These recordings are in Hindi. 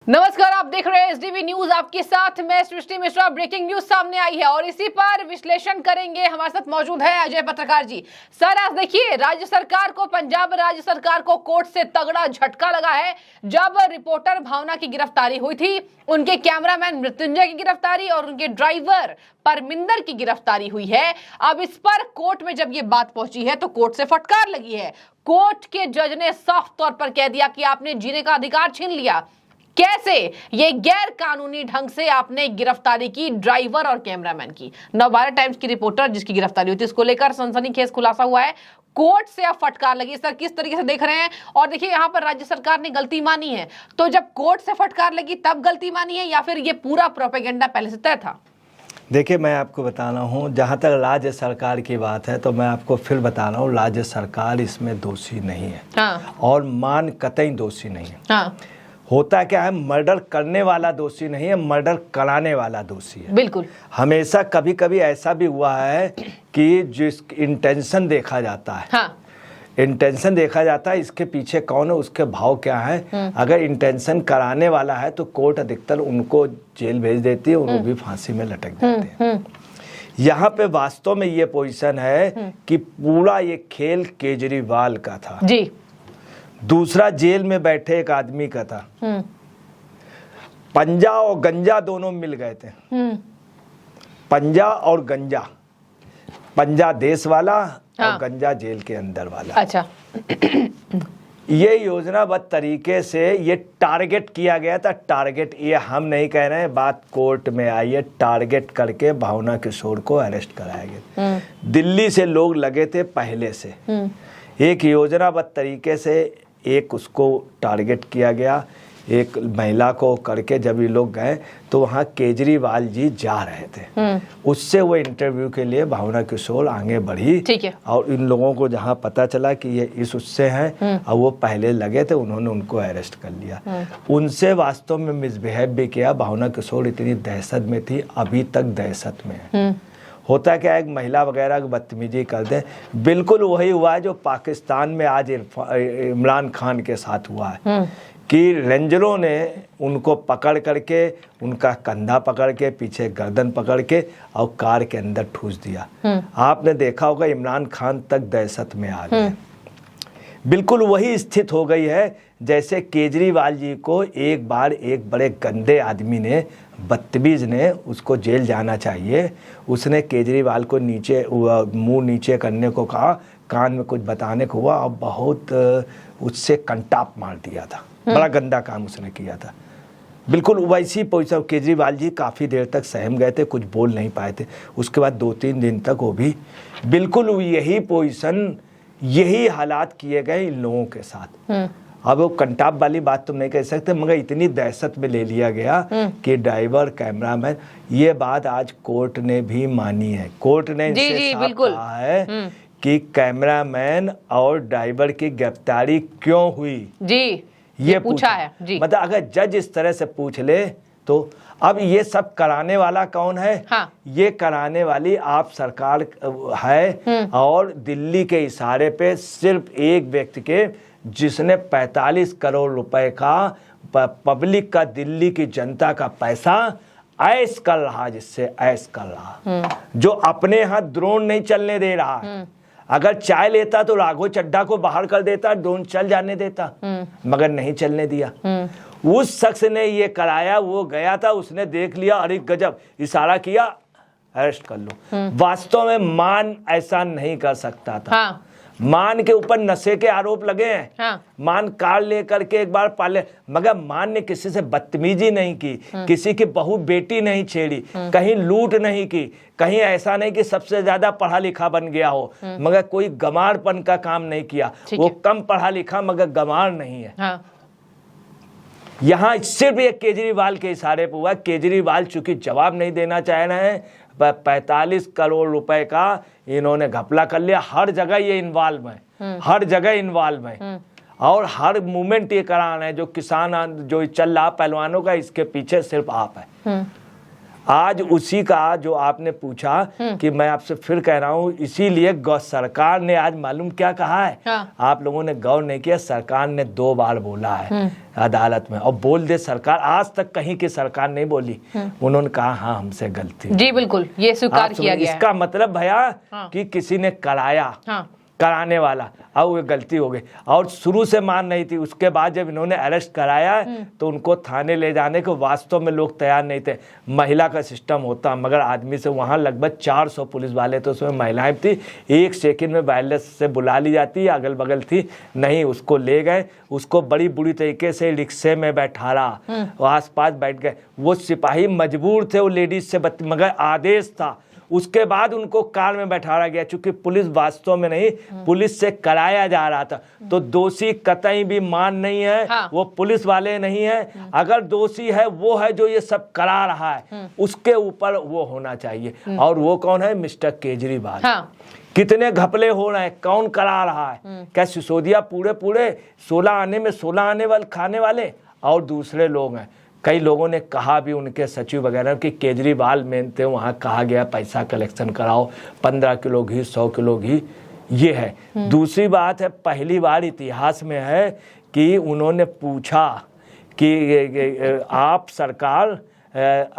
नमस्कार, आप देख रहे हैं एसडीवी न्यूज। आपके साथ मैं सृष्टि मिश्रा। ब्रेकिंग न्यूज सामने आई है और इसी पर विश्लेषण करेंगे। हमारे साथ मौजूद है अजय पत्रकार जी। सर, आज देखिए, राज्य सरकार को, पंजाब राज्य सरकार को कोर्ट से तगड़ा झटका लगा है। जब रिपोर्टर भावना की गिरफ्तारी हुई थी, उनके कैमरामैन मृत्युंजय की गिरफ्तारी और उनके ड्राइवर परमिंदर की गिरफ्तारी हुई है। अब इस पर कोर्ट में जब ये बात पहुंची है तो कोर्ट से फटकार लगी है। कोर्ट के जज ने साफ तौर पर कह दिया कि आपने जीने का अधिकार छीन लिया। कैसे ये गैर कानूनी ढंग से आपने गिरफ्तारी की ड्राइवर और कैमरामैन की। नवभारत टाइम्स की रिपोर्टर जिसकी गिरफ्तारी हुई थी, इसको लेकर सनसनीखेज खुलासा हुआ है। कोर्ट से अब फटकार लगी। सर, किस तरीके से देख रहे हैं? और देखिए, यहाँ पर राज्य सरकार ने गलती मानी है, तो जब कोर्ट से फटकार लगी तब गलती मानी है या फिर ये पूरा प्रोपेगेंडा पहले से तय था? देखिए, मैं आपको बता रहा हूँ, जहाँ तक राज्य सरकार की बात है तो मैं आपको फिर बता रहा हूँ, राज्य सरकार इसमें दोषी नहीं है। हाँ। और मान कतई दोषी नहीं है। हाँ। होता क्या है, मर्डर करने वाला दोषी नहीं है, मर्डर कराने वाला दोषी है। बिल्कुल। हमेशा कभी कभी ऐसा भी हुआ है कि जिस इंटेंशन देखा जाता है। हाँ। इंटेंशन देखा जाता है, इसके पीछे कौन है, उसके भाव क्या है। अगर इंटेंशन कराने वाला है तो कोर्ट अधिकतर उनको जेल भेज देती है, उनको भी फांसी में लटक देते हैं। यहाँ पे वास्तव में ये पोजीशन है कि पूरा ये खेल केजरीवाल का था जी। दूसरा जेल में बैठे एक आदमी का था। पंजा और गंजा दोनों मिल गए थे। पंजा और गंजा, पंजा देश वाला और गंजा जेल के अंदर वाला। अच्छा। ये योजनाबद्ध तरीके से ये टारगेट किया गया था। टारगेट, ये हम नहीं कह रहे हैं, बात कोर्ट में आई है। टारगेट करके भावना किशोर को अरेस्ट कराया गया। दिल्ली से लोग लगे थे पहले से। एक योजनाबद्ध तरीके से एक उसको टारगेट किया गया, एक महिला को करके जब ये लोग गए तो वहाँ केजरीवाल जी जा रहे थे। उससे वो इंटरव्यू के लिए भावना किशोर आगे बढ़ी। ठीक है। और इन लोगों को जहाँ पता चला कि ये इस उससे हैं और वो पहले लगे थे, उन्होंने उनको अरेस्ट कर लिया। उनसे वास्तव में मिसबिहेव भी किया। भावना किशोर इतनी दहशत में थी, अभी तक दहशत में है। होता क्या है, एक महिला वगैरह की बदतमीजी कर दें, बिल्कुल वही हुआ है जो पाकिस्तान में आज इमरान खान के साथ हुआ है कि रेंजरों ने उनको पकड़ करके, उनका कंधा पकड़ के, पीछे गर्दन पकड़ के और कार के अंदर ठूस दिया। आपने देखा होगा, इमरान खान तक दहशत में आ गए। बिल्कुल वही स्थिति हो गई है जैसे केजरीवाल जी को एक बार एक बड़े गंदे आदमी ने, बदतमीज ने, उसको जेल जाना चाहिए। उसने केजरीवाल को नीचे, मुंह नीचे करने को कहा, कान में कुछ बताने को हुआ और बहुत उससे कंटाप मार दिया था। बड़ा गंदा काम उसने किया था। बिल्कुल वैसी पोजीशन। केजरीवाल जी काफ़ी देर तक सहम गए थे, कुछ बोल नहीं पाए थे। उसके बाद 2-3 दिन तक वो भी बिल्कुल यही पोजीशन, यही हालात किए गए इन लोगों के साथ। अब वो कंटाप वाली बात तुम नहीं कह सकते, मगर इतनी दहशत में ले लिया गया कि ड्राइवर, कैमरामैन, ये बात आज कोर्ट ने भी मानी है। कोर्ट ने इनसे साफ कहा है कि कैमरामैन और ड्राइवर की गिरफ्तारी क्यों हुई जी, ये पूछा है जी। मतलब अगर जज इस तरह से पूछ ले तो अब ये सब कराने वाला कौन है? हाँ। ये कराने वाली आप सरकार है और दिल्ली के इशारे पे सिर्फ एक व्यक्ति के, जिसने 45 करोड़ रुपए का पब्लिक का, दिल्ली की जनता का पैसा ऐश कर रहा, जिससे ऐश कर रहा, जो अपने यहाँ ड्रोन नहीं चलने दे रहा है। अगर चाय लेता तो राघव चड्ढा को बाहर कर देता, ड्रोन चल जाने देता, मगर नहीं चलने दिया। उस शख्स ने ये कराया। वो गया था, उसने देख लिया, अरे गजब, इशारा किया, अरेस्ट कर लो। वास्तव में मान ऐसा नहीं कर सकता था। हाँ। मान के ऊपर नशे के आरोप लगे हैं। हाँ। मान कार लेकर के एक बार पाले, मगर मान ने किसी से बदतमीजी नहीं की, किसी की बहू बेटी नहीं छेड़ी, कहीं लूट नहीं की, कहीं ऐसा नहीं कि सबसे ज्यादा पढ़ा लिखा बन गया हो, मगर कोई गमारपन का काम नहीं किया। वो कम पढ़ा लिखा मगर गमार नहीं है। हाँ। यहाँ सिर्फ एक केजरीवाल के इशारे पर हुआ। केजरीवाल चूंकि जवाब नहीं देना चाह रहे हैं, 45 करोड़ रुपए का इन्होंने घपला कर लिया। हर जगह ये इन्वॉल्व है, हर जगह इन्वॉल्व है और हर मूवमेंट ये करा रहे हैं। जो किसान जो चल रहा पहलवानों का, इसके पीछे सिर्फ आप है। आज उसी का जो आपने पूछा कि मैं आपसे फिर कह रहा हूं, इसीलिए सरकार ने आज मालूम क्या कहा है। हाँ। आप लोगों ने गौर नहीं किया, सरकार ने 2 बार बोला है अदालत में, और बोल दे सरकार, आज तक कहीं की सरकार नहीं बोली, उन्होंने कहा हाँ हमसे गलती। जी बिल्कुल, ये स्वीकार किया गया है। इसका मतलब भैया हाँ। कि किसी ने कराया, हाँ। कराने वाला, अब वो गलती हो गई, और शुरू से मान नहीं थी। उसके बाद जब इन्होंने अरेस्ट कराया तो उनको थाने ले जाने को वास्तव में लोग तैयार नहीं थे। महिला का सिस्टम होता, मगर आदमी से वहाँ लगभग 400 पुलिस वाले थे, उसमें महिलाएं थी। 1 सेकंड में वायरलेस से बुला ली जाती, अगल बगल थी नहीं, उसको ले गए, उसको बड़ी बुरी तरीके से रिक्शे में बैठाला, आस पास बैठ गए। वो सिपाही मजबूर थे वो लेडीज से मगर आदेश था। उसके बाद उनको कार में बैठाया गया, चूंकि पुलिस वास्तव में नहीं, पुलिस से कराया जा रहा था। तो दोषी कतई भी मान नहीं है। हाँ। वो पुलिस वाले नहीं है। अगर दोषी है वो है जो ये सब करा रहा है, उसके ऊपर वो होना चाहिए। और वो कौन है? मिस्टर केजरीवाल। हाँ। कितने घपले हो रहे हैं, कौन करा रहा है? क्या सिसोदिया पूरे 16 आने में 16 आने वाले खाने वाले और दूसरे लोग हैं। कई लोगों ने कहा भी, उनके सचिव वगैरह, कि केजरीवाल में थे, वहाँ कहा गया पैसा कलेक्शन कराओ, 15 किलो घी, 100 किलो घी, ये है। दूसरी बात है, पहली बार इतिहास में है कि उन्होंने पूछा कि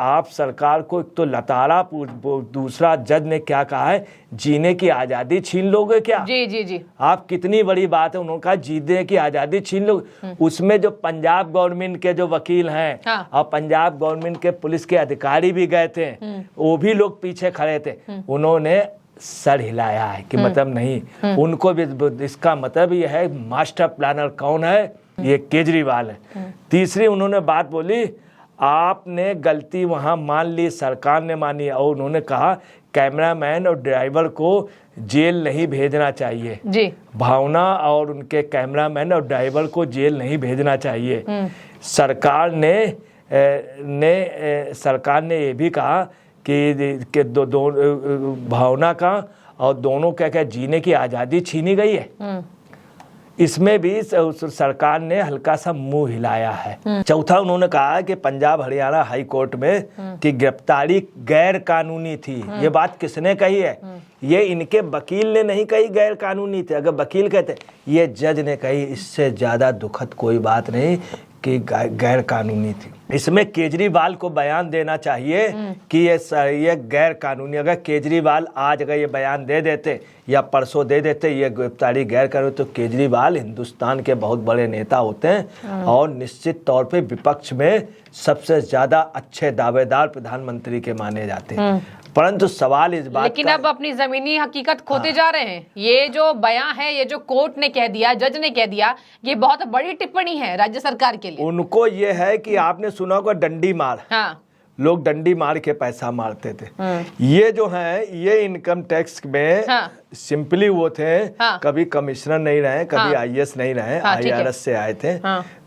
आप सरकार को, एक तो लताड़ा, दूसरा जज ने क्या कहा है, जीने की आज़ादी छीन लोगे क्या? जी जी जी। आप कितनी बड़ी बात है, उन्होंने कहा जीने की आज़ादी छीन लोगे। उसमें जो पंजाब गवर्नमेंट के जो वकील हैं, हाँ। और पंजाब गवर्नमेंट के पुलिस के अधिकारी भी गए थे, वो भी लोग पीछे खड़े थे, उन्होंने सर हिलाया है कि मतलब नहीं, उनको भी। इसका मतलब यह है मास्टर प्लानर कौन है? ये केजरीवाल है। तीसरी उन्होंने बात बोली, आपने गलती वहां मान ली, सरकार ने मानी, और उन्होंने कहा कैमरामैन और ड्राइवर को जेल नहीं भेजना चाहिए जी। भावना और उनके कैमरामैन और ड्राइवर को जेल नहीं भेजना चाहिए। सरकार ने ये भी कहा कि भावना का और दोनों क्या जीने की आज़ादी छीनी गई है। इसमें भी सरकार ने हल्का सा मुंह हिलाया है। चौथा उन्होंने कहा कि पंजाब हरियाणा हाई कोर्ट में कि गिरफ्तारी गैर कानूनी थी। ये बात किसने कही है? ये इनके वकील ने नहीं कही गैर कानूनी थी। अगर वकील कहते, ये जज ने कही। इससे ज्यादा दुखद कोई बात नहीं कि गैर कानूनी थी। इसमें केजरीवाल को बयान देना चाहिए कि ये गैर कानूनी। अगर केजरीवाल आज अगर ये बयान दे देते या परसों दे देते ये गिरफ्तारी गैर कानूनी, तो केजरीवाल हिंदुस्तान के बहुत बड़े नेता होते हैं और निश्चित तौर पे विपक्ष में सबसे ज्यादा अच्छे दावेदार प्रधानमंत्री के माने जाते हैं। परंतु सवाल इस बात लेकिन अब अपनी जमीनी हकीकत खोते जा रहे हैं। ये जो बयान है, ये जो कोर्ट ने कह दिया, जज ने कह दिया, ये बहुत बड़ी टिप्पणी है राज्य सरकार के लिए। उनको ये है कि आपने सुना होगा डंडी मार। हाँ। लोग डंडी मार के पैसा मारते थे। ये जो है ये इनकम टैक्स में सिंपली वो थे, कभी कमिश्नर नहीं रहे, कभी आईएएस नहीं रहे, आईआरएस से आए थे।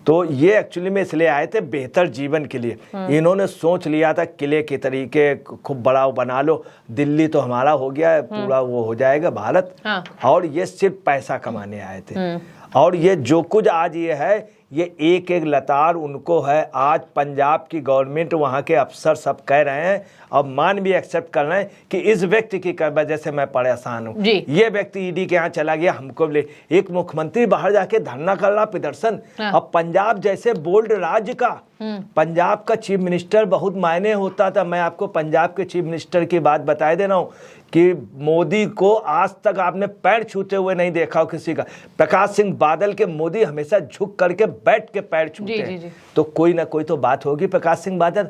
तो ये एक्चुअली में इसलिए आए थे बेहतर जीवन के लिए। इन्होंने सोच लिया था किले के तरीके खूब बड़ा बना लो, दिल्ली तो हमारा हो गया, पूरा वो हो जाएगा भारत। और ये सिर्फ पैसा कमाने आए थे। और ये जो कुछ आज ये है, ये एक एक लताड़ उनको है। आज पंजाब की गवर्नमेंट, वहाँ के अफसर सब कह रहे हैं और मान भी एक्सेप्ट कर रहे हैं कि इस व्यक्ति की वजह से मैं परेशान हूँ। ये व्यक्ति ईडी के यहाँ चला गया, हमको ले। एक मुख्यमंत्री बाहर जाके धरना कर रहा, प्रदर्शन। अब पंजाब जैसे बोल्ड राज्य का, पंजाब का चीफ मिनिस्टर बहुत मायने होता था। मैं आपको पंजाब के चीफ मिनिस्टर की बात बताए दे रहा हूँ कि मोदी को आज तक आपने पैर छूते हुए नहीं देखा हो किसी का। प्रकाश सिंह बादल के मोदी हमेशा झुक करके बैठ के पैर छूते हैं। तो कोई ना कोई तो बात होगी। प्रकाश सिंह बादल,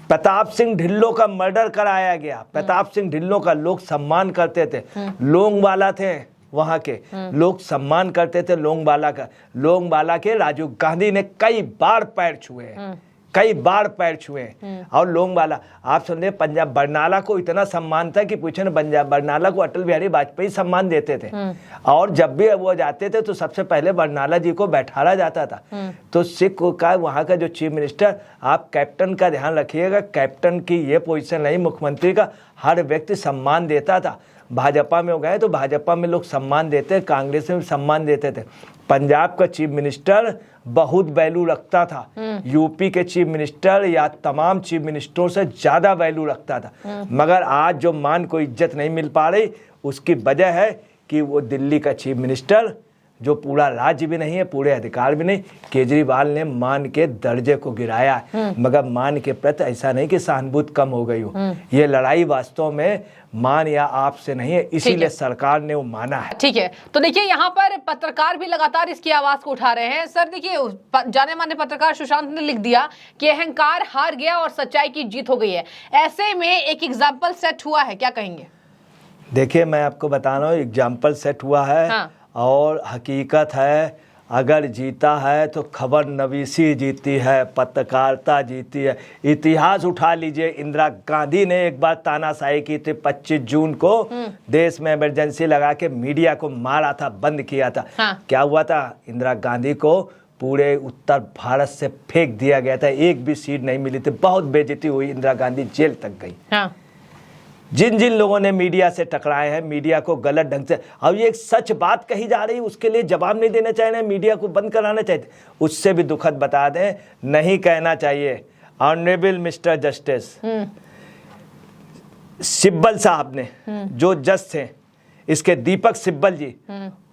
प्रताप सिंह ढिल्लों का मर्डर कराया गया। प्रताप सिंह ढिल्लों का लोग सम्मान करते थे, लोंगवाला थे, वहां के लोग सम्मान करते थे लोंगवाला का। लोंगवाला के राजीव गांधी ने कई बार पैर छुए, कई बार पैर छुए। और लोंगवाला, आप सुन रहे, पंजाब बरनाला को इतना सम्मान था कि पूछे ना, पंजाब बरनाला को अटल बिहारी वाजपेयी सम्मान देते थे। और जब भी वो जाते थे तो सबसे पहले बरनाला जी को बैठाया जाता था। तो सिख का वहाँ का जो चीफ मिनिस्टर, आप कैप्टन का ध्यान रखिएगा, कैप्टन की ये पोजीशन नहीं, मुख्यमंत्री का हर व्यक्ति सम्मान देता था। भाजपा में हो गए तो भाजपा में लोग सम्मान देते, कांग्रेस में भी सम्मान देते थे। पंजाब का चीफ मिनिस्टर बहुत वैल्यू रखता था, यूपी के चीफ मिनिस्टर या तमाम चीफ मिनिस्टरों से ज़्यादा वैल्यू रखता था। मगर आज जो मान को इज्जत नहीं मिल पा रही, उसकी वजह है कि वो दिल्ली का चीफ मिनिस्टर, जो पूरा राज्य भी नहीं है, पूरे अधिकार भी नहीं, केजरीवाल ने मान के दर्जे को गिराया है। मगर मान के प्रति ऐसा नहीं कि सहानुभूति कम हो गई हो, ये लड़ाई वास्तव में मान या आप से नहीं है, इसीलिए सरकार ने वो माना है। ठीक है, तो देखिए यहाँ पर पत्रकार भी लगातार इसकी आवाज को उठा रहे हैं। सर देखिए, जाने माने पत्रकार सुशांत ने लिख दिया कि अहंकार हार गया और सच्चाई की जीत हो गई है। ऐसे में एक एग्जाम्पल सेट हुआ है, क्या कहेंगे? देखिए, मैं आपको बता रहा हूँ, एग्जाम्पल सेट हुआ है। हाँ। और हकीकत है, अगर जीता है तो खबर नवीसी जीती है, पत्रकारिता जीती है। इतिहास उठा लीजिए, इंदिरा गांधी ने एक बार तानाशाही की थी, 25 जून को देश में इमरजेंसी लगा के मीडिया को मारा था, बंद किया था। हाँ। क्या हुआ था? इंदिरा गांधी को पूरे उत्तर भारत से फेंक दिया गया था, एक भी सीट नहीं मिली थी, बहुत बेइज्जती हुई, इंदिरा गांधी जेल तक गई। हाँ। जिन जिन लोगों ने मीडिया से टकराए हैं, मीडिया को गलत ढंग से, अब ये एक सच बात कही जा रही है, उसके लिए जवाब नहीं देना चाहिए, मीडिया को बंद कराना चाहिए। उससे भी दुखद बता दें, नहीं कहना चाहिए। ऑनरेबल मिस्टर जस्टिस सिब्बल साहब ने, जो जज थे इसके, दीपक सिब्बल जी,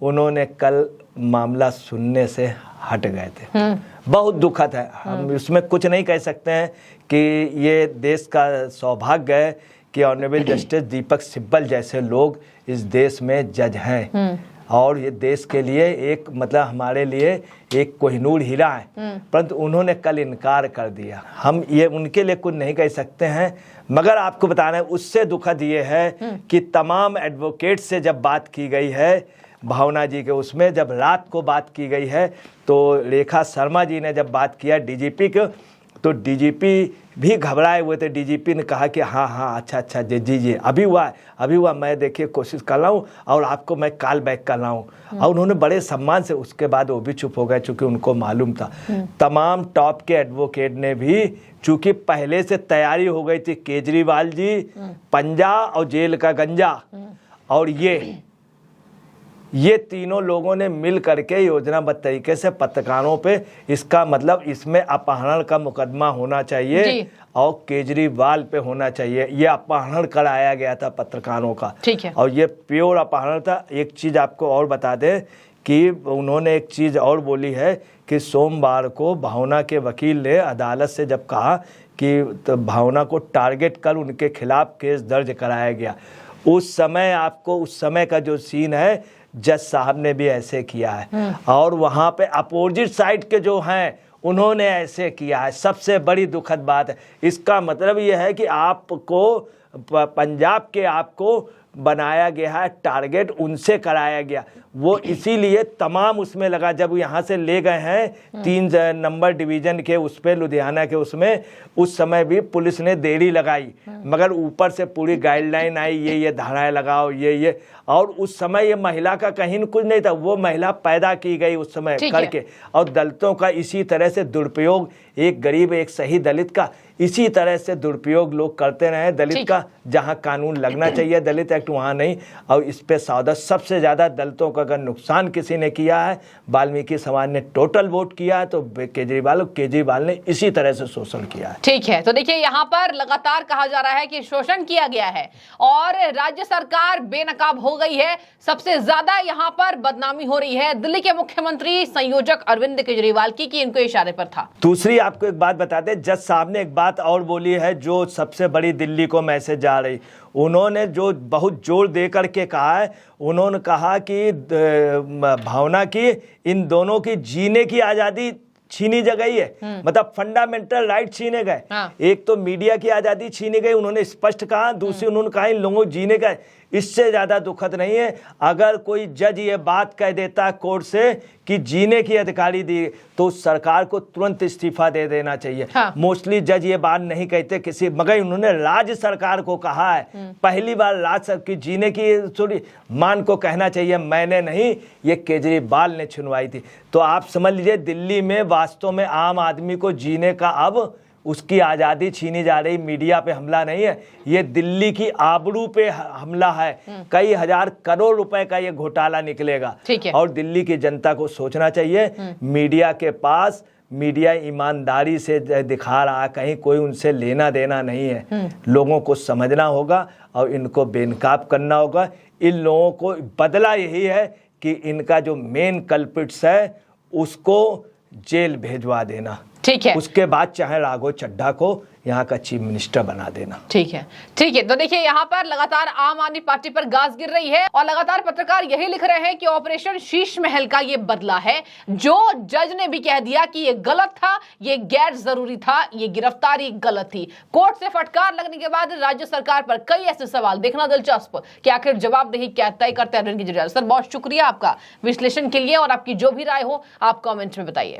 उन्होंने कल मामला सुनने से हट गए थे। बहुत दुखद है, हम उसमें कुछ नहीं कह सकते हैं कि ये देश का सौभाग्य है कि ऑनरेबल जस्टिस दीपक सिब्बल जैसे लोग इस देश में जज हैं, और ये देश के लिए एक मतलब हमारे लिए एक कोहिनूर हीरा है। परंतु उन्होंने कल इनकार कर दिया, हम ये उनके लिए कुछ नहीं कह सकते हैं। मगर आपको बताना है, उससे दुखद ये है कि तमाम एडवोकेट से जब बात की गई है, भावना जी के उसमें जब रात को बात की गई है, तो रेखा शर्मा जी ने जब बात किया डीजीपी को, तो डीजीपी भी घबराए हुए थे। डीजीपी ने कहा कि हाँ अच्छा जी अभी हुआ, मैं देखिए कोशिश कर रहा हूँ और आपको मैं कॉल बैक कर रहा हूँ। और उन्होंने बड़े सम्मान से, उसके बाद वो भी चुप हो गए, चूँकि उनको मालूम था। तमाम टॉप के एडवोकेट ने भी, चूँकि पहले से तैयारी हो गई थी, केजरीवाल जी पंजा और जेल का गंजा, और ये तीनों लोगों ने मिल करके योजनाबद्ध तरीके से पत्रकारों पे, इसका मतलब इसमें अपहरण का मुकदमा होना चाहिए और केजरीवाल पे होना चाहिए। ये अपहरण कराया गया था पत्रकारों का, ठीक है, और ये प्योर अपहरण था। एक चीज़ आपको और बता दें कि उन्होंने एक चीज़ और बोली है कि सोमवार को भावना के वकील ने अदालत से जब कहा कि तो भावना को टारगेट कर उनके खिलाफ केस दर्ज कराया गया, उस समय आपको उस समय का जो सीन है, जज साहब ने भी ऐसे किया है, और वहाँ पे अपोजिट साइड के जो हैं उन्होंने ऐसे किया है। सबसे बड़ी दुखद बात है। इसका मतलब यह है कि आपको पंजाब के आपको बनाया गया है टारगेट, उनसे कराया गया। वो इसीलिए तमाम उसमें लगा, जब यहाँ से ले गए हैं 3 नंबर डिवीज़न के उस पर, लुधियाना के उसमें, उस समय भी पुलिस ने देरी लगाई, मगर ऊपर से पूरी गाइडलाइन आई, ये धाराएं लगाओ, ये और उस समय ये महिला का कहीं कुछ नहीं था, वो महिला पैदा की गई उस समय करके। और दलितों का इसी तरह से दुरुपयोग, एक गरीब एक सही दलित का इसी तरह से दुरुपयोग लोग करते रहे। दलित का जहां कानून लगना चाहिए, दलित एक्ट वहां नहीं, और इस पे सौदा सबसे ज़्यादा दलितों का अगर नुकसान किसी ने किया है, वाल्मीकि समाज ने टोटल वोट किया है, तो केजरीवाल ने इसी तरह से शोषण किया है। ठीक है, तो देखिए यहाँ पर लगातार कहा जा रहा है कि शोषण किया गया है और राज्य सरकार बेनकाब हो गई है। सबसे ज्यादा यहाँ पर बदनामी हो रही है दिल्ली के मुख्यमंत्री संयोजक अरविंद केजरीवाल की, कि इनको इशारे पर था। दूसरी आपको एक बात बता दें, जज साहब ने एक बात और बोली है जो सबसे बड़ी दिल्ली को मैसेज जा रही। उन्होंने जो बहुत जोर दे करके कहा है, उन्होंने कहा कि भावना की इन दोनों की जीने की आज़ादी छीनी गई है, मतलब फंडामेंटल राइट छीने गए। एक तो मीडिया की आज़ादी छीनी गई, उन्होंने स्पष्ट कहा। दूसरी उन्होंने कहा इन लोगों को जीने का, इससे ज़्यादा दुखद नहीं है। अगर कोई जज ये बात कह देता कोर्ट से कि जीने की अधिकारी दी, तो सरकार को तुरंत इस्तीफा दे देना चाहिए। मोस्टली जज ये बात नहीं कहते किसी, मगर उन्होंने राज्य सरकार को कहा है, पहली बार राज्य की जीने की थोड़ी मान को कहना चाहिए, मैंने नहीं, ये केजरीवाल ने छुनवाई थी। तो आप समझ लीजिए दिल्ली में वास्तव में आम आदमी को जीने का अब उसकी आज़ादी छीनी जा रही, मीडिया पे हमला नहीं है, ये दिल्ली की आबरू पे हमला है। कई हजार करोड़ रुपए का ये घोटाला निकलेगा। ठीक है। और दिल्ली की जनता को सोचना चाहिए, मीडिया के पास, मीडिया ईमानदारी से दिखा रहा, कहीं कोई उनसे लेना देना नहीं है। लोगों को समझना होगा और इनको बेनकाब करना होगा। इन लोगों को बदला यही है कि इनका जो मेन कल्प्रिट्स है उसको जेल भेजवा देना। ठीक है। उसके बाद चाहे राघव चड्ढा को यहाँ का चीफ मिनिस्टर बना देना। ठीक है, ठीक है। तो देखिए यहाँ पर लगातार आम आदमी पार्टी पर गाज गिर रही है और लगातार पत्रकार यही लिख रहे हैं कि ऑपरेशन शीश महल का ये बदला है। जो जज ने भी कह दिया कि ये गलत था, ये गैर जरूरी था, ये गिरफ्तारी गलत थी। कोर्ट से फटकार लगने के बाद राज्य सरकार पर कई ऐसे सवाल, देखना दिलचस्प कि आखिर जवाबदेही क्या तय करते हैं अरविंद केजरीवाल। सर बहुत शुक्रिया आपका विश्लेषण के लिए और आपकी जो भी राय हो आप कॉमेंट में बताइए।